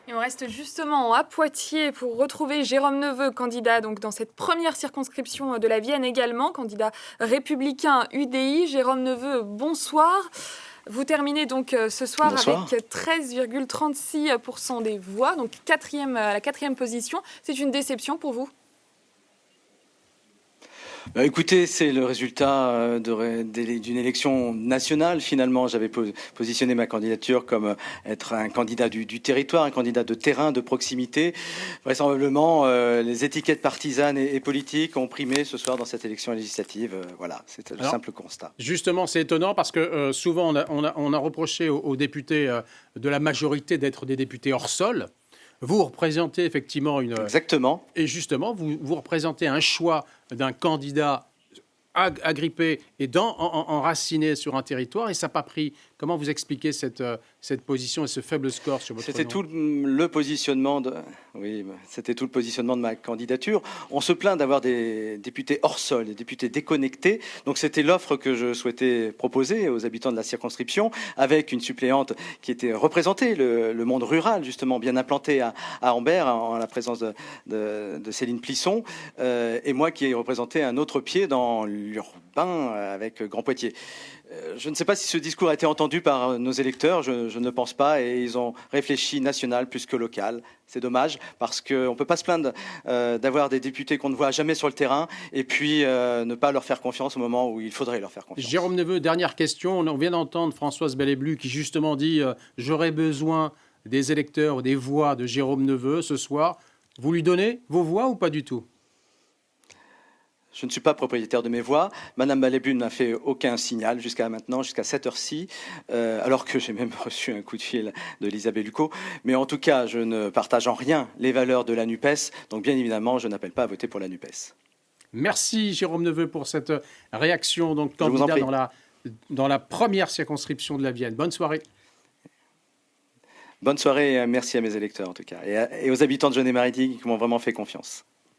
Et on reste justement à Poitiers pour retrouver Jérôme Neveu, candidat donc dans cette première circonscription de la Vienne également, candidat républicain UDI. Jérôme Neveu, bonsoir. Vous terminez donc ce soir Bonsoir. avec 13,36% des voix, donc la quatrième position. C'est une déception pour vous? Écoutez, c'est le résultat d'une élection nationale. Finalement, j'avais positionné ma candidature comme être un candidat du territoire, un candidat de terrain, de proximité. Vraisemblablement, les étiquettes partisanes et politiques ont primé ce soir dans cette élection législative. Voilà, c'est le simple constat. Justement, c'est étonnant parce que souvent, on a reproché aux députés de la majorité d'être des députés hors sol. Vous représentez effectivement Exactement. Et justement, vous représentez un choix d'un candidat agrippé et enraciné sur un territoire, et ça n'a pas pris. Comment vous expliquez cette position et ce faible score sur votre nom? C'était tout le positionnement c'était tout le positionnement de ma candidature. On se plaint d'avoir des députés hors sol, des députés déconnectés. Donc c'était l'offre que je souhaitais proposer aux habitants de la circonscription, avec une suppléante qui était représentée, le monde rural justement bien implanté à Ambert, en la présence de Céline Plisson, et moi qui ai représenté un autre pied dans l'urbain avec Grand Poitiers. Je ne sais pas si ce discours a été entendu par nos électeurs, je ne pense pas, et ils ont réfléchi national plus que local. C'est dommage, parce qu'on ne peut pas se plaindre d'avoir des députés qu'on ne voit jamais sur le terrain, et puis ne pas leur faire confiance au moment où il faudrait leur faire confiance. Jérôme Neveu, dernière question. On vient d'entendre Françoise Belléblu qui justement dit j'aurais besoin des électeurs ou des voix de Jérôme Neveu ce soir. Vous lui donnez vos voix ou pas du tout? Je ne suis pas propriétaire de mes voix. Madame Belléblu n'a fait aucun signal jusqu'à maintenant, jusqu'à cette heure-ci, alors que j'ai même reçu un coup de fil d'Elisabeth Lucot. Mais en tout cas, je ne partage en rien les valeurs de la NUPES. Donc bien évidemment, je n'appelle pas à voter pour la NUPES. Merci Jérôme Neveu pour cette réaction. Donc candidat dans la première circonscription de la Vienne. Bonne soirée. Bonne soirée et merci à mes électeurs en tout cas. Et aux habitants de Jeunet-Marigny qui m'ont vraiment fait confiance.